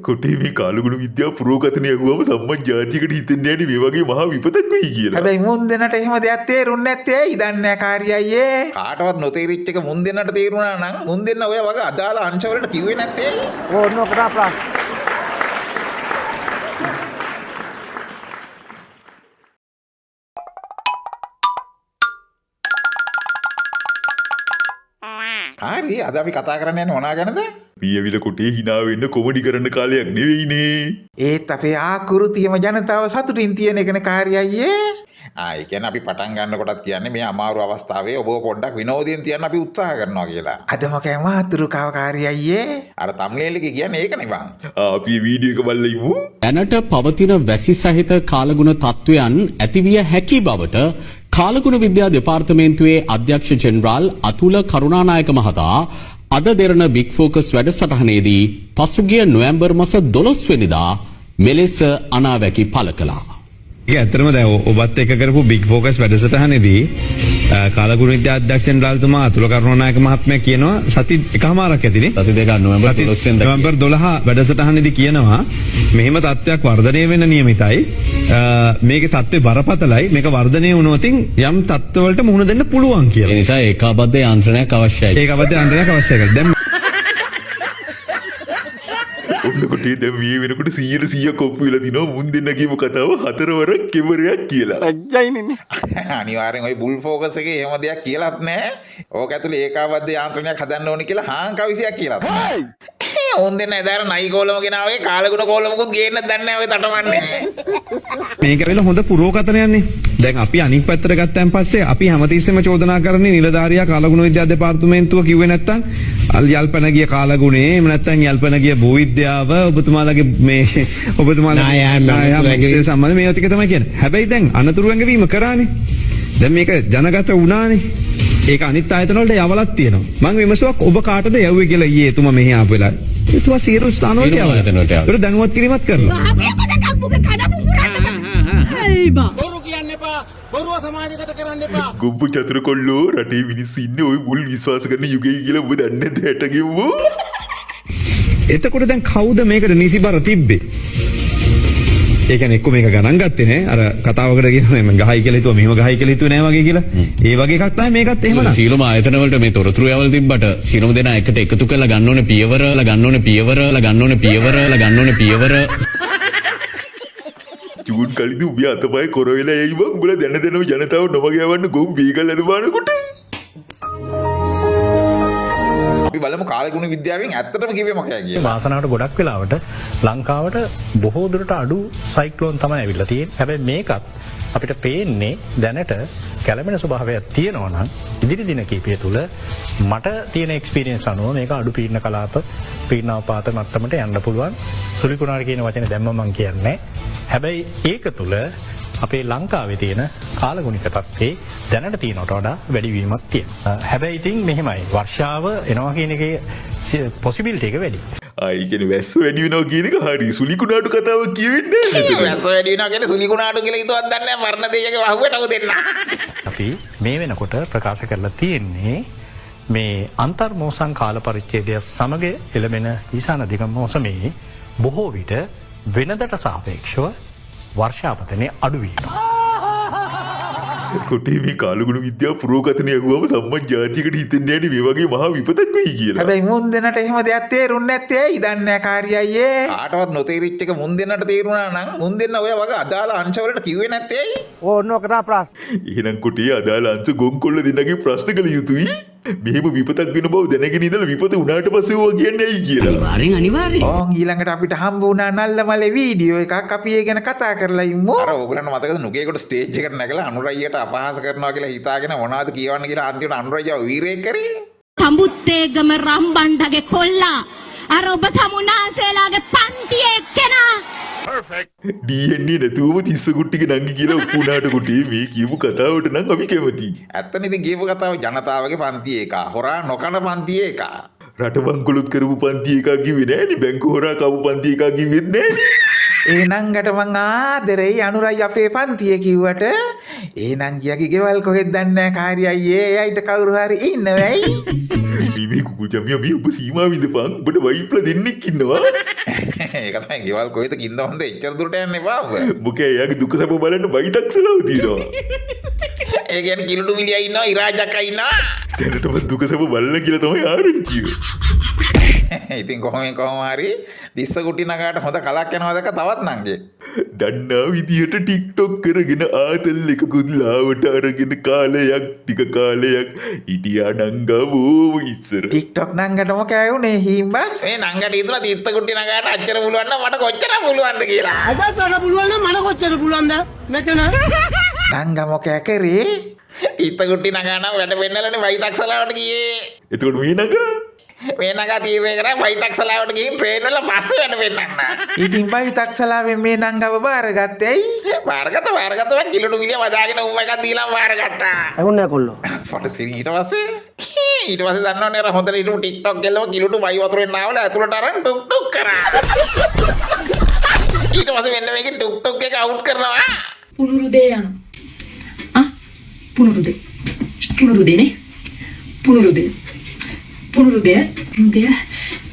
කොටේ මේ කාලගුණ විද්‍යාව පුරෝගතනය වුවම සම්මන් ජාතියකට හිතෙන්නේ නැහැ මේ වගේ මහා විපතක් වෙයි කියලා. හැබැයි මුන් දෙන්නට එහෙම දෙයක් තේරුන්නේ නැත්තේ ඇයි? දන්නේ නැහැ කාර්යය අයියේ. කාටවත් නොතේරිච්ච එක මුන් දෙන්නට තේරුණා නම් මුන් දෙන්න ඔය වගේ අදාළ අංශවලට කිව්වේ නැත්තේ ඇයි? ඕන්න ඔකට අපරාධ. හරි අද අපි කතා කරන්න යන්නේ මොනවා ගැනද? පියවිල කොටේ hina වෙන්න කොමඩි කරන්න කාලයක් නෙවෙයිනේ. ඒත් අපේ ආකෘතියම ජනතාව සතුටින් තියෙන එකනේ කාර්යය අයියේ. ඒ කියන්නේ අපි පටන් ගන්නකොටත් කියන්නේ මේ අමාරු අවස්ථාවේ ඔබ පොඩ්ඩක් විනෝදයෙන් තියන්න අපි උත්සාහ කරනවා කියලා. අද මොකද මාතෘකාව කාර්යය අයියේ? අර තම්ලේල් එකේ කියන්නේ ඒක නේ බං. අපි මේ වීඩියෝ එක බලලා ඉමු. දැනට පවතින වැසි සහිත කාලගුණ තත්ත්වයන් ඇතිවිය හැකි බවට කාලගුණ විද්‍යා දෙපාර්තමේන්තුවේ අධ්‍යක්ෂ ජෙනරාල් අතුල කරුණානායක මහතා අද දෙරණ බිග් ෆෝකස් වැඩසටහනේදී පසුගිය නොවැම්බර් මාස 12 වෙනිදා මෙලෙස අනාවැකි පළ කළා. ඒක ඇත්තටම දැන් ඔබත් එක්ක කරපු බිග් ෆෝකස් වැඩසටහනේදී කාලගුණ විද්‍යා අධ්‍යක්ෂ ජෙනරාල්තුමා අතුල කරුණානායක මහත්මයා කියනවා සති එකමාරක් ඇතිනේ. සති දෙකක් නොවැම්බර් 12 වෙනිදා. නොවැම්බර් 12 වැඩසටහනේදී කියනවා මෙහෙම තත්ත්වයක් වර්ධනය වෙන්න නියමිතයි. මේකේ තත්ත්වේ බරපතලයි. මේක වර්ධනය වුණොත් යම් තත්ත්වවලට මුහුණ දෙන්න පුළුවන් කියලා. ඒ නිසා ඒකාබද්ධ යාන්ත්‍රණයක් අවශ්‍යයි. ඒකාබද්ධ යාන්ත්‍රණයක් අවශ්‍යයි. දැන් ඔන්න කොටේ දැන් මේ වෙනකොට 100% ඔප්පු වෙලා තිනවා මුන් දෙන්න කියපු කතාව 4 වරක් කෙවරයක් කියලා. අනිවාර්යෙන් ওই බුල් ෆෝකස් එකේ එහෙම දෙයක් කියලාත් නැහැ. ඕක ඇතුලේ ඒකාබද්ධ යාන්ත්‍රණයක් හදන්න ඕනේ කියලා හාන් කවිසියක් කියලාත් නැහැ. ඕන් දෙන්න එදාර නයි කෝලම ගෙනාවේ කාලගුණ කෝලමකුත් ගේන්න දන්නේ නැහැ ඔය තටමන්නේ. මේක වෙල හොඳ පුරෝකතනයන්නේ. දැන් අපි අනික් පැත්තට ගත්තන් පස්සේ අපි හැමතිස්සෙම චෝදනා කරන්නේ නිලධාරියා කාලගුණ විද්‍යා දෙපාර්තමේන්තුව කිව්වේ නැත්තම් යල්පන ගිය කාලගුණේ එහෙම නැත්තම් යල්පන ගිය භූවිද්‍යාව ඔබතුමාලගේ මේ ඔබතුමාලගේ සම්බන්ධ මේවා ටික තමයි කියන්නේ. හැබැයි දැන් අනතුරු ඇඟවීම කරානේ. දැන් මේක ජනගත වුණානේ. ඒක අනිත් ආයතන වලට යවලක් තියෙනවා. මම විමසුවක් ඔබ කාටද යවුවේ කියලා ඊයේ එතුමා මෙහි ආපු වෙලාවේ. එතුමා සියලු ස්ථාන වලට යවලා. ඒක දැනුවත් කිරීමක් කරනවා. අපේ කොට කප්පුගේ කඩපු පුරන්න. හයි බා. බොරු කියන්න එපා. බොරුව සමාජගත කරන්න එපා. ගොම්බු චතුර කොල්ලෝ රටේ මිනිස්සු ඉන්නේ ওই බුල් විශ්වාස කරන යුගයේ කියලා ඔබ දන්නේ නැද්ද හැට ගෙව්වෝ? එතකොට දැන් කවුද මේකට නිසිබර තිබ්බේ? ඒ කියන්නේ එක්ක මේක ගණන් ගත්තේ නෑ. අර කතාවකට කියනවා මම ගහයි කියලා හිතුවා මෙහෙම ගහයි කියලා හිතුවේ නෑ වගේ කියලා. ඒ වගේ එකක් තමයි මේකත් එහෙම නෑ. සීලම ආයතන වලට මේ තොරතුරු යවල තිබ්බට සීලම දෙනා එකට එකතු කරලා ගන්න ඕනේ පියවර. ජූන් කලින්ද උඹ අතපය කොර වෙලා යයි බං උඹලා දැනම ජනතාව නොමග යවන්න ගොම් බීගල් අදපානකොට. අපි බලමු කාලගුණ විද්‍යාවෙන් ඇත්තටම කිව්වේ මොකක්ද කියලා. වාසනාවට ගොඩක් වෙලාවට ලංකාවට බොහෝ දුරට අඩු සයික්ලෝන් තමයි ඇවිල්ලා තියෙන්නේ. හැබැයි මේකත් අපිට පේන්නේ දැනට කැළඹෙන ස්වභාවයක් තියෙනවා නම් ඉදිරි දින කිහිපය තුළ මට තියෙන එක්ස්පීරියන්ස් අනුව මේක අඩු පීඩන කලාප පීඩනාපාත මට්ටමට යන්න පුළුවන්. සුලිකුණාර කියන වචනේ දැම්ම මම කියන්නේ. හැබැයි ඒක තුළ අපේ ලංකාවේ තියෙන කාලගුණික තත්ත්වේ දැනට තියෙනවට වඩා වැඩිවීමක් තියෙනවා. හැබැයි ඉතින් මෙහෙමයි වර්ෂාව එනවා කියන එකේ පොසිබිලිටි එක වැඩි. ආයි කියන්නේ වැස්ස වැඩි වෙනවා කියන එක හරි සුලිකුණාටු කතාවක් කියවෙන්නේ නැහැ. වැස්ස වැඩි වෙනවා කියන්නේ සුලිකුණාටු කියලා හිතුවක් දන්නේ නැහැ වර්ණ දෙයක වහුවටව දෙන්න. අපි මේ වෙනකොට ප්‍රකාශ කරලා තියෙන්නේ මේ අන්තර් මෝසම් කාල පරිච්ඡේදය සමග එළඹෙන ඊසාන දිග මෝසමේ බොහෝ විට වෙනදට සාපේක්ෂව වර්ෂාපතනයේ අඩුවීම. කොටේ මේ කාලගුණ විද්‍යාව පුරෝගතනය වුවම සම්මන් ජාතියකට හිතෙන්නේ නැහැ මේ වගේ මහා විපතක් වෙයි කියලා. හැබැයි මුන් දෙන්නට එහෙම දෙයක් තේරුන්නේ නැත්තේ ඇයි? දන්නේ නැහැ කාර්යය අයියේ. කාටවත් නොතේරිච්ච එක මුන් දෙන්නට තේරුණා නම් මුන් දෙන්න ඔය වගේ අදාළ අංශවලට කිව්වේ නැත්තේ ඇයි? ඕන්න ඔකට අපරාධ. එහෙනම් කොටේ අදාළ අංශ ගොන්කොල්ල දෙන්නගේ ප්‍රශ්න කළ යුතුයි. මෙහෙම විපතක් වෙන බව දැනගෙන ඉඳලා විපත උනාට පස්සේ ඕවා කියන්නේ ඇයි කියලා. අනිවාර්යෙන්. ඕන් ඊළඟට අපිට හම්බ වුණා නල්ලමලේ වීඩියෝ එකක් අපි ඒ ගැන කතා කරලා ඉමු. අර ඕගලන්ට මතකද නුගේකට ස්ටේජ් එකට නැගලා අනුරයියට අපහාස කරනවා කියලා හිතාගෙන මොනවද කියවන්න කියලා අන්තිමට අනුරයියව වීරයෙක් කරේ. තඹුත්තේගම රම්බණ්ඩගේ කොල්ලා අර ඔබ තමුන්නාන්සේලාගේ පන්තියේ එක්කෙනා. DNA නැතුවම තිස්ස කුට්ටිගේ නංගි කියලා උපුණාට කොටේ මේ කියපු කතාවට නම් අපි කැමතියි. ඇත්තනේ ඉතින් කියපු කතාව ජනතාවගේ පන්තියේ එක. හොරා නොකන පන්තියේ එක. රට බංකොලොත් කරපු පන්ති එකක් කිව්වේ නෑනේ. බැංකු හොරා කවපු පන්ති එකක් කිව්වෙත් නෑනේ. ඒ නංගට මං ආදරෙයි අනුරයි අපේ පන්තිය කිව්වට ඒ නංගියගේ ගෙවල් කොහෙද දන්නේ නැහැ කාර්යය අයියේ. එයාට කවුරු හරි ඉන්නවයි. මේ කුකුල් ජමියා මේ ඔබ සීමා විඳපන්. ඔබට වයිප්ලා දෙන්නෙක් ඉන්නවා. ඒක තමයි ගෙවල් කොහෙද කින්ද හොඳ එච්චර දුරට යන්න එපා ඔබ. මොකෑ එයාගේ දුක සැප බලන්න බයිතක්සලාව තියෙනවා. ඒ කියන්නේ කිලුටු මිලියා ඉන්නවා ඉරාජක්කා ඉන්නවා. දැනටම දුක සැප බලන්න කියලා තමයි ආරංචිය. ඉතින් කොහොම හරි තිස්ස කුටි නගාට හොඳ කලක් යනවා දැක්ක තවත් නංගේ. දන්නා විදිහට ටික්ටොක් කරගෙන ආතල් එකකුත් ලාවට අරගෙන කාලයක් ටික කාලයක් හිටියා නංගා බෝම ඉස්සර. ටික්ටොක් නංගටම කෑවුනේ හිම්බා. මේ නංගට ඉදලා තිස්ස කුටි නගාට අච්චර පුළුවන් නම් මට කොච්චර පුළුවන්ද කියලා. අදත් වඩ පුළුවන් නම් මට කොච්චර පුළුවන්ද මෙතන නංගා මොකෑ කරේ? තිස්ස කුටි නගා නම් වැඩ වෙන්නලනේ වයිතක්සලාවට ගියේ. එතකොට මේ නංගා මේ නගා තීරණය කරා වයිතක්සලාවට ගිහින් ට්‍රේන් වල පස්සේ වැඩ වෙන්නන්න. ඉතින් වයිතක්සලාවෙන් මේ නංගව බාරගත්තේ ඇයි? බාරගත්තා කිලුටු මිලියා වදාගෙන උම් එකක් දීලා බාරගත්තා. ඇහුන්නේ කොල්ලෝ. ඊට පස්සේ දන්නවනේ අර හොඳට හිටපු ටික්ටොක් ගෙල්ලව කිලුටු බයි වතුරෙන් ආවල ඇතුළට අරන් ටුක් ටුක් කරා. ඊට පස්සේ මෙන්න මේකේ ටුක් ටුක් එක අවුට් කරනවා. පුනුරුදේ යනවා. පුනුරුදේනේ. පුනුරුදේ.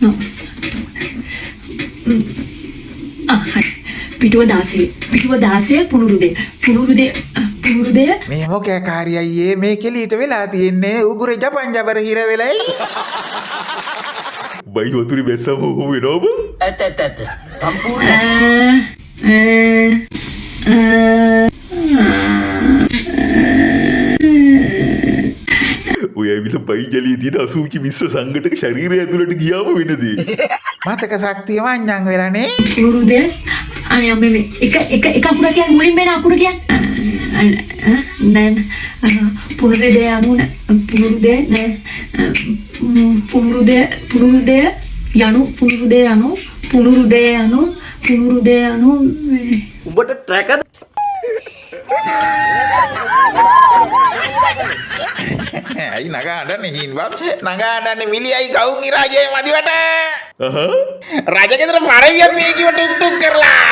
No. හරි. පිටුව 16 පුනුරුදේ. මේ මොකෑ කාර්යය අයියේ මේ කෙලීට වෙලා තියෙන්නේ උගුරේ ජපන් ජබර හිර වෙලයි. බයි වතුරේ බැස්සම ඔහොම වෙනවා බං. ඇත්ත ඔය ඇවිල්ලා බයි ජලයේ තියෙන අසුචි මිශ්‍ර සංඝටක ශරීරය ඇතුළට ගියාම වෙන දේ. මතක ශක්තිය වඤ්ඤං වෙලානේ. පුනුරුදේ අනේ අම්මේ එක අකුර කියන්න මුලින් වෙන අකුර කියන්න. දැන් පුනුරුදේ යනු උඹට ට්‍රැකද ඇයි නගා අඬන්නේ හින්වත්? නගා අඬන්නේ මිලියයි කවුන් ඉරාජේ මදිවට. රජගෙදර පරවියක් මේ කිව ටුක් ටුක් කරලා.